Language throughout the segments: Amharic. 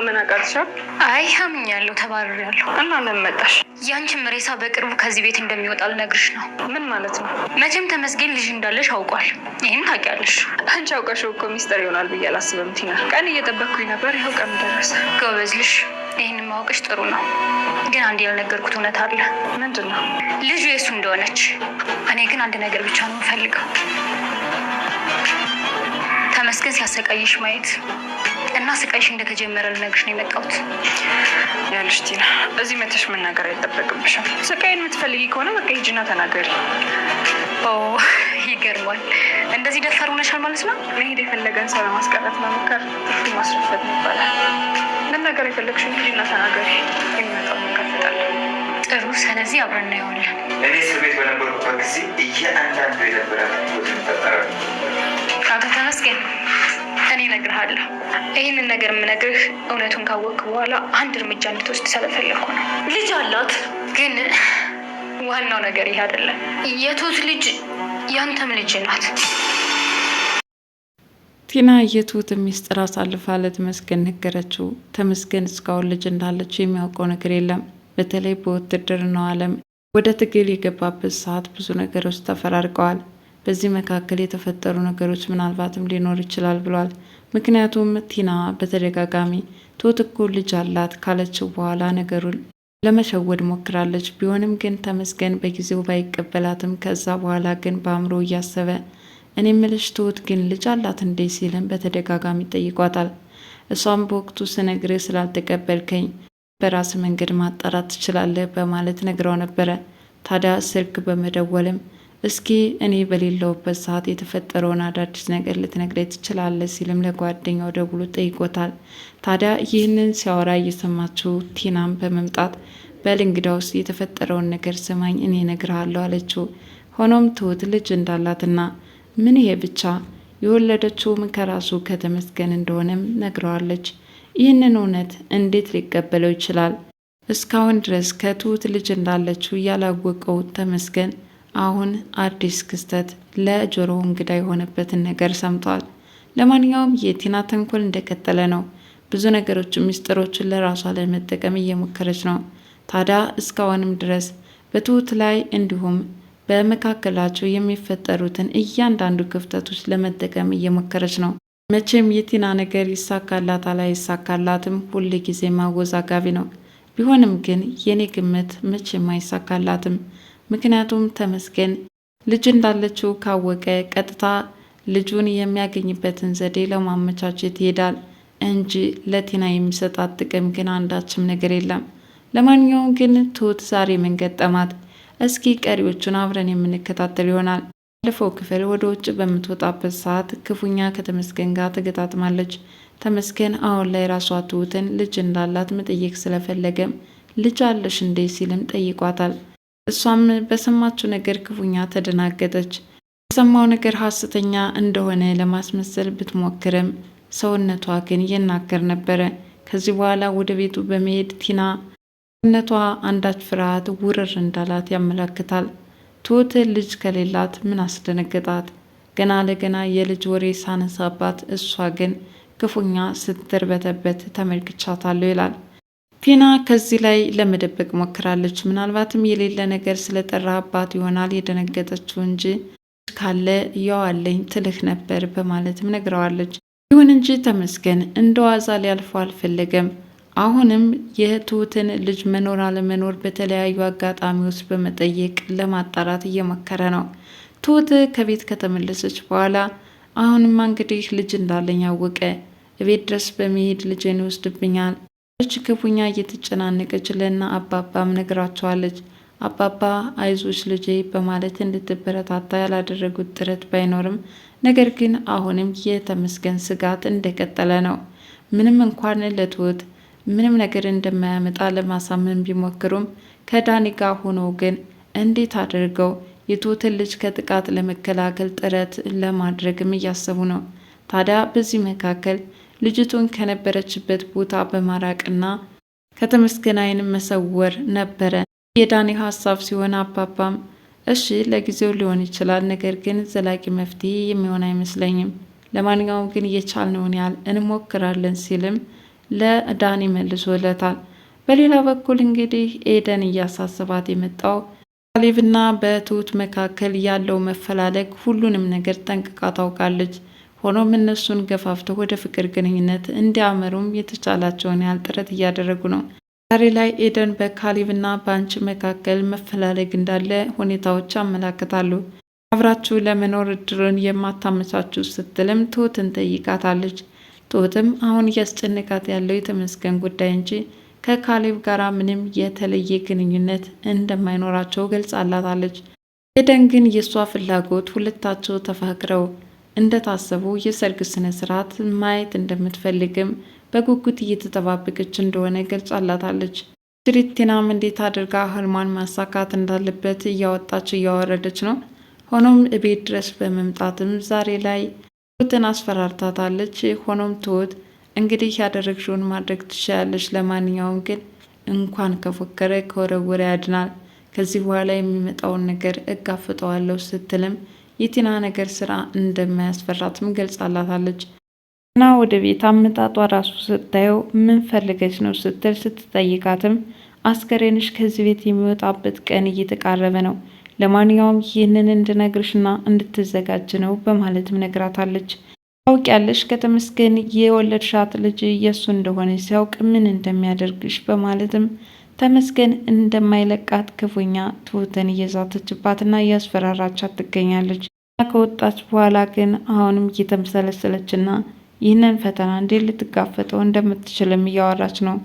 ማመን አቃትሻል? አይ አምኛለሁ፣ ተባርሬያለሁ። እና ለምን መጣሽ? ያንቺም ሬሳ በቅርቡ ከዚህ ቤት እንደሚወጣ ልነግርሽ ነው። ምን ማለት ነው? መቼም ተመስገን ልጅ እንዳለሽ አውቋል። ይህን ታውቂያለሽ። አንቺ አውቀሽው እኮ ሚስጥር ይሆናል ብዬ አላስብም ቲና። ቀን እየጠበቅኩኝ ነበር፣ ይኸው ቀን ደረሰ። ጎበዝ ልጅ። ይህን ማወቅሽ ጥሩ ነው። ግን አንድ ያልነገርኩት እውነት አለ። ምንድን ነው? ልጁ የእሱ እንደሆነች። እኔ ግን አንድ ነገር ብቻ ነው የምፈልገው፣ ተመስገን ሲያሰቃይሽ ማየት እና ስቃይሽ እንደተጀመረ ልነግርሽ ነው የመጣሁት። ያልሽ ቲና፣ እዚህ መተሽ መናገር አይጠበቅብሽም። ስቃይን የምትፈልጊ ከሆነ በቃ ሂጂና ተናገሪ። ኦ ይገርማል። እንደዚህ ደፋር ሆነሻል ማለት ነው። መሄድ የፈለገን ሰው ለማስቀረት መሞከር ጥሩ ማስረፈት ይባላል። መናገር የፈለግሽን ሂጂና ተናገሪ። የሚመጣው እንከፍታለን። ጥሩ፣ ስለዚህ አብረን እናየዋለን። እኔ እስር ቤት በነበርኩበት ጊዜ እያንዳንዱ የነበራት ተፈጠረ። አቶ ተመስገን፣ እኔ እነግርሃለሁ። ይህንን ነገር የምነግርህ እውነቱን ካወቅክ በኋላ አንድ እርምጃ እንድትወስድ ስለፈለኩ ነው። ልጅ አላት፣ ግን ዋናው ነገር ይህ አይደለም። የትሁት ልጅ ያንተም ልጅ ናት። ቲና የትሁት ሚስጥር አሳልፋ ለተመስገን ነገረችው። ተመስገን እስካሁን ልጅ እንዳለችው የሚያውቀው ነገር የለም። በተለይ በውትድርናው ዓለም ወደ ትግል የገባበት ሰዓት ብዙ ነገሮች ተፈራርቀዋል። በዚህ መካከል የተፈጠሩ ነገሮች ምናልባትም ሊኖር ይችላል ብሏል። ምክንያቱም ቲና በተደጋጋሚ ትሁት እኮ ልጅ አላት ካለችው በኋላ ነገሩን ለመሸወድ ሞክራለች። ቢሆንም ግን ተመስገን በጊዜው ባይቀበላትም ከዛ በኋላ ግን በአእምሮ እያሰበ እኔ ምልሽ ትሁት ግን ልጅ አላት እንዴ ሲልም በተደጋጋሚ ጠይቋታል። እሷም በወቅቱ ስነግርህ ስላልተቀበልከኝ በራስ መንገድ ማጣራት ትችላለህ በማለት ነግረው ነበረ። ታዲያ ስልክ በመደወልም እስኪ እኔ በሌለውበት ሰዓት የተፈጠረውን አዳዲስ ነገር ልትነግረኝ ትችላለህ ሲልም ለጓደኛው ደውሎ ጠይቆታል። ታዲያ ይህንን ሲያወራ እየሰማችው ቲናም በመምጣት በል እንግዳውስ የተፈጠረውን ነገር ስማኝ እኔ እነግርሃለሁ አለችው። ሆኖም ትሁት ልጅ እንዳላትና ምን ይሄ ብቻ የወለደችውም ከራሱ ከተመስገን እንደሆነም ነግረዋለች። ይህንን እውነት እንዴት ሊቀበለው ይችላል? እስካሁን ድረስ ከትሁት ልጅ እንዳለችው ያላወቀው ተመስገን አሁን አዲስ ክስተት ለጆሮው እንግዳ የሆነበትን ነገር ሰምቷል። ለማንኛውም የቲና ተንኮል እንደቀጠለ ነው። ብዙ ነገሮች ሚስጥሮችን ለራሷ ለመጠቀም እየሞከረች ነው። ታዲያ እስካሁንም ድረስ በትሁት ላይ እንዲሁም በመካከላቸው የሚፈጠሩትን እያንዳንዱ ክፍተቶች ለመጠቀም እየሞከረች ነው። መቼም የቲና ነገር ይሳካላታል አይሳካላትም ሁል ጊዜ ማወዛጋቢ ነው። ቢሆንም ግን የኔ ግምት መቼም አይሳካላትም። ምክንያቱም ተመስገን ልጅ እንዳለችው ካወቀ ቀጥታ ልጁን የሚያገኝበትን ዘዴ ለማመቻቸት ይሄዳል እንጂ ለቲና የሚሰጣት ጥቅም ግን አንዳችም ነገር የለም። ለማንኛውም ግን ትሁት ዛሬ ምን ገጠማት? እስኪ ቀሪዎቹን አብረን የምንከታተል ይሆናል። ባለፈው ክፍል ወደ ውጭ በምትወጣበት ሰዓት ክፉኛ ከተመስገን ጋር ተገጣጥማለች። ተመስገን አሁን ላይ ራሷ ትሁትን ልጅ እንዳላት መጠየቅ ስለፈለገም ልጅ አለሽ እንዴ ሲልም ጠይቋታል። እሷም በሰማችው ነገር ክፉኛ ተደናገጠች። የሰማው ነገር ሐሰተኛ እንደሆነ ለማስመሰል ብትሞክርም ሰውነቷ ግን ይናገር ነበረ። ከዚህ በኋላ ወደ ቤቱ በመሄድ ቲና ሰውነቷ አንዳች ፍርሃት ውርር እንዳላት ያመለክታል። ትሁት ልጅ ከሌላት ምን አስደነገጣት? ገና ለገና የልጅ ወሬ ሳነሳባት እሷ ግን ክፉኛ ስትርበተበት ተመልክቻታለሁ ይላል። ቲና ከዚህ ላይ ለመደበቅ ሞክራለች። ምናልባትም የሌለ ነገር ስለጠራባት ይሆናል የደነገጠችው እንጂ ካለ ያዋለኝ ትልህ ነበር በማለትም ነግረዋለች። ይሁን እንጂ ተመስገን እንደዋዛ ሊያልፈው አልፈለገም። አሁንም የትሁትን ልጅ መኖር አለመኖር በተለያዩ አጋጣሚዎች በመጠየቅ ለማጣራት እየሞከረ ነው። ትሁት ከቤት ከተመለሰች በኋላ አሁንማ እንግዲህ ልጅ እንዳለኝ አወቀ፣ ቤት ድረስ በመሄድ ልጅን ይወስድብኛል ክፉኛ እየተጨናነቀች ለና አባባም ነግራቸዋለች። አባባ አይዞች ልጄ በማለት እንድትበረታታ ያላደረጉት ጥረት ባይኖርም ነገር ግን አሁንም የተመስገን ስጋት እንደቀጠለ ነው። ምንም እንኳን ለትሁት ምንም ነገር እንደማያመጣ ለማሳመን ቢሞክሩም ከዳኒ ጋር ሆነው ግን እንዴት አድርገው የትሁትን ልጅ ከጥቃት ለመከላከል ጥረት ለማድረግም እያሰቡ ነው። ታዲያ በዚህ መካከል ልጅቱን ከነበረችበት ቦታ በማራቅና ከተመስገን ዓይን መሰወር ነበረ የዳኒ ሀሳብ ሲሆን አባባም እሺ ለጊዜው ሊሆን ይችላል፣ ነገር ግን ዘላቂ መፍትሄ የሚሆን አይመስለኝም። ለማንኛውም ግን የቻልነውን ያህል እንሞክራለን ሲልም ለዳኒ መልሶለታል። በሌላ በኩል እንግዲህ ኤደን እያሳሰባት የመጣው ካሌብና በትሁት መካከል ያለው መፈላለግ ሁሉንም ነገር ጠንቅቃ ታውቃለች። ሆኖም እነሱን ገፋፍተው ወደ ፍቅር ግንኙነት እንዲያመሩም የተቻላቸውን ያህል ጥረት እያደረጉ ነው። ዛሬ ላይ ኤደን በካሌብና በአንቺ መካከል መፈላለግ እንዳለ ሁኔታዎች ያመላክታሉ። አብራችሁ ለመኖር እድልን የማታመቻችሁ ስትልም ትሁትን ጠይቃታለች። ትሁትም አሁን እያስጨነቃት ያለው የተመስገን ጉዳይ እንጂ ከካሌብ ጋር ምንም የተለየ ግንኙነት እንደማይኖራቸው ገልጻላታለች። ኤደን ግን የእሷ ፍላጎት ሁለታቸው ተፋቅረው እንደታሰቡ የሰርግ ስነ ስርዓት ማየት እንደምትፈልግም በጉጉት እየተጠባበቀች እንደሆነ ገልጻላታለች። ቲናም እንዴት አድርጋ ህልሟን ማሳካት እንዳለበት እያወጣች እያወረደች ነው። ሆኖም እቤት ድረስ በመምጣትም ዛሬ ላይ ትሁትን አስፈራርታታለች። ሆኖም ትሁት እንግዲህ ያደረግሽውን ማድረግ ትችያለሽ፣ ለማንኛውም ግን እንኳን ከፎከረ ከወረወረ ያድናል፣ ከዚህ በኋላ የሚመጣውን ነገር እጋፍጠዋለሁ ስትልም የቲና ነገር ስራ እንደማያስፈራትም ገልጻላታለች። እና ወደ ቤት አመጣጧ ራሱ ስታየው ምን ፈልገች ነው ስትል ስትጠይቃትም አስከሬንሽ ከዚህ ቤት የሚወጣበት ቀን እየተቃረበ ነው፣ ለማንኛውም ይህንን እንድነግርሽና እንድትዘጋጅ ነው በማለትም ነግራታለች። ታውቂያለሽ ከተመስገን የወለድሻት ልጅ የእሱ እንደሆነ ሲያውቅ ምን እንደሚያደርግሽ በማለትም ተመስገን እንደማይለቃት ክፉኛ ትሁትን እየዛተችባትና እያስፈራራቻት ትገኛለች። ከወጣች በኋላ ግን አሁንም እየተመሰለሰለችና ይህንን ፈተና እንዴት ልትጋፈጠው እንደምትችልም እያወራች ነው።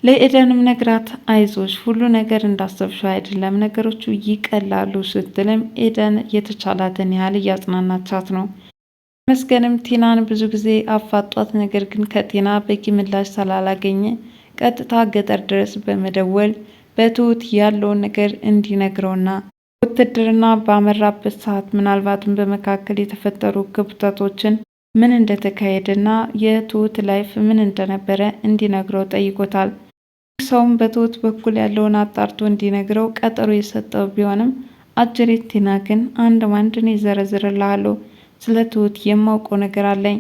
ለኤደንም ነግራት አይዞሽ ሁሉ ነገር እንዳሰብሽው አይደለም፣ ነገሮቹ ይቀላሉ ስትልም ኤደን የተቻላትን ያህል እያጽናናቻት ነው። ተመስገንም ቲናን ብዙ ጊዜ አፋጧት፣ ነገር ግን ከቲና በቂ ምላሽ ስላላገኘ ቀጥታ ገጠር ድረስ በመደወል በትሁት ያለውን ነገር እንዲነግረውና ውትድርና ባመራበት ሰዓት ምናልባትም በመካከል የተፈጠሩ ክፍተቶችን ምን እንደተካሄደና የትሁት ላይፍ ምን እንደነበረ እንዲነግረው ጠይቆታል። ሰውም በትሁት በኩል ያለውን አጣርቶ እንዲነግረው ቀጠሮ የሰጠው ቢሆንም አጀሬት ቲና ግን አንድ ማንድን ይዘረዝርልሃለሁ፣ ስለ ትሁት የማውቀው ነገር አለኝ፣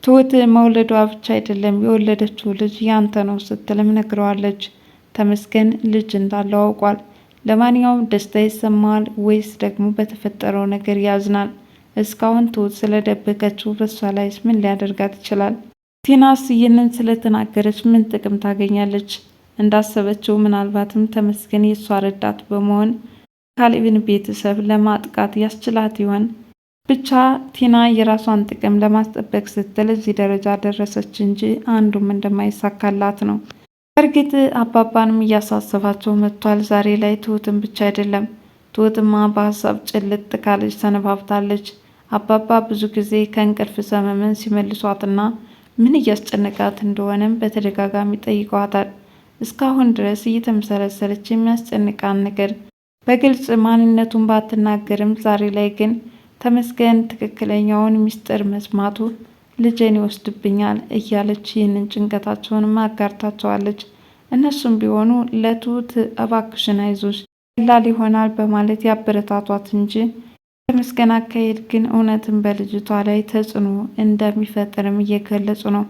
ትሁት መውለዷ ብቻ አይደለም የወለደችው ልጅ ያንተ ነው ስትልም ነግረዋለች። ተመስገን ልጅ እንዳለው አውቋል። ለማንኛውም ደስታ ይሰማዋል ወይስ ደግሞ በተፈጠረው ነገር ያዝናል? እስካሁን ትሁት ስለደበቀችው በሷ ላይ ምን ሊያደርጋት ይችላል? ቲናስ ይህንን ስለተናገረች ምን ጥቅም ታገኛለች? እንዳሰበችው ምናልባትም ተመስገን የሷ ረዳት በመሆን ካሌብን ቤተሰብ ለማጥቃት ያስችላት ይሆን? ብቻ ቲና የራሷን ጥቅም ለማስጠበቅ ስትል እዚህ ደረጃ ደረሰች እንጂ አንዱም እንደማይሳካላት ነው። እርግጥ አባባንም እያሳሰባቸው መጥቷል። ዛሬ ላይ ትሁትን ብቻ አይደለም፣ ትሁትማ በሀሳብ ጭልጥ ካለች ሰነባብታለች። አባባ ብዙ ጊዜ ከእንቅልፍ ሰመመን ሲመልሷትና ምን እያስጨነቃት እንደሆነም በተደጋጋሚ ጠይቀዋታል። እስካሁን ድረስ እየተመሰለሰለች የሚያስጨንቃን ነገር በግልጽ ማንነቱን ባትናገርም ዛሬ ላይ ግን ተመስገን ትክክለኛውን ሚስጥር መስማቱ ልጄን ይወስድብኛል እያለች ይህንን ጭንቀታቸውንም አጋርታቸዋለች። እነሱም ቢሆኑ ለትሁት እባክሽን አይዞሽ ቀላል ይሆናል በማለት ያበረታቷት እንጂ ተመስገን አካሄድ ግን እውነትን በልጅቷ ላይ ተጽዕኖ እንደሚፈጥርም እየገለጹ ነው።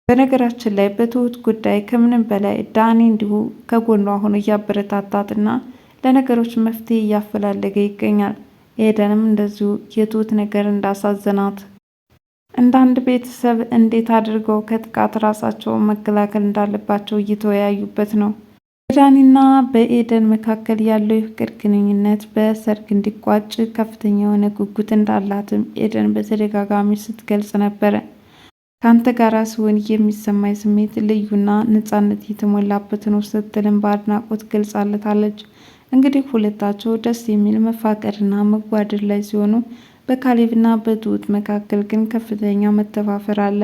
በነገራችን ላይ በትሁት ጉዳይ ከምንም በላይ ዳኒ እንዲሁ ከጎኗ ሆኖ እያበረታታትና ለነገሮች መፍትሄ እያፈላለገ ይገኛል። ኤደንም እንደዚሁ የትሁት ነገር እንዳሳዘናት እንደ አንድ ቤተሰብ እንዴት አድርገው ከጥቃት ራሳቸውን መከላከል እንዳለባቸው እየተወያዩበት ነው። በዳኒና በኤደን መካከል ያለው የፍቅር ግንኙነት በሰርግ እንዲቋጭ ከፍተኛ የሆነ ጉጉት እንዳላትም ኤደን በተደጋጋሚ ስትገልጽ ነበረ። ከአንተ ጋር ሲሆን የሚሰማኝ ስሜት ልዩና ነፃነት የተሞላበት ነው ስትልም በአድናቆት ገልጻለታለች። እንግዲህ ሁለታቸው ደስ የሚል መፋቀርና መጓደድ ላይ ሲሆኑ በካሌብና በትሁት መካከል ግን ከፍተኛ መተፋፈር አለ።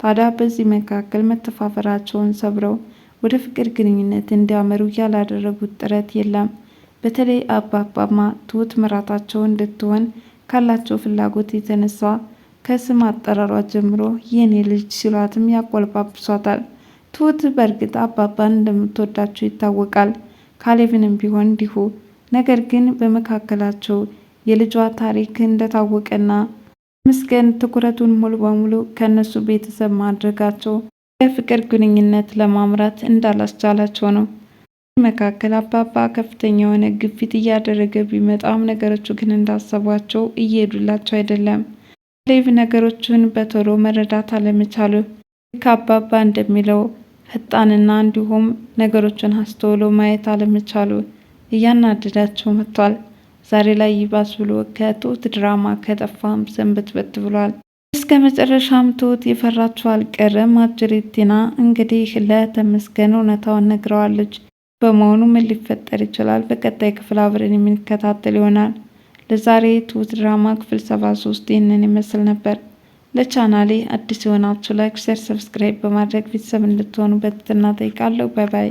ታዲያ በዚህ መካከል መተፋፈራቸውን ሰብረው ወደ ፍቅር ግንኙነት እንዲያመሩ ያላደረጉት ጥረት የለም። በተለይ አባባማ ትሁት ምራታቸው እንድትሆን ካላቸው ፍላጎት የተነሳ ከስም አጠራሯ ጀምሮ የኔ ልጅ ሲሏትም ያቆልባብሷታል። ትሁት በእርግጥ አባባን እንደምትወዳቸው ይታወቃል። ካሌብንም ቢሆን እንዲሁ። ነገር ግን በመካከላቸው የልጇ ታሪክ እንደታወቀና ተመስገን ትኩረቱን ሙሉ በሙሉ ከነሱ ቤተሰብ ማድረጋቸው የፍቅር ግንኙነት ለማምራት እንዳላስቻላቸው ነው። መካከል አባባ ከፍተኛ የሆነ ግፊት እያደረገ ቢመጣም ነገሮቹ ግን እንዳሰቧቸው እየሄዱላቸው አይደለም። ሌቭ ነገሮችን በቶሎ መረዳት አለመቻሉ ከአባባ እንደሚለው ፈጣንና እንዲሁም ነገሮችን አስተውሎ ማየት አለመቻሉ እያናደዳቸው መጥቷል። ዛሬ ላይ ይባስ ብሎ ከትሁት ድራማ ከጠፋም ሰንበትበት ብሏል። እስከ መጨረሻም ትሁት የፈራችው አልቀረም። አጅሬት ቲና እንግዲህ ለተመስገን እውነታውን ነግረዋለች። በመሆኑ ምን ሊፈጠር ይችላል? በቀጣይ ክፍል አብረን የምንከታተል ይሆናል። ለዛሬ ትሁት ድራማ ክፍል 73 ይህንን ይመስል ነበር። ለቻናሌ አዲስ የሆናችሁ ላይክ፣ ሼር፣ ሰብስክራይብ በማድረግ ቤተሰብ እንድትሆኑ በትህትና እጠይቃለሁ። ባይ ባይ።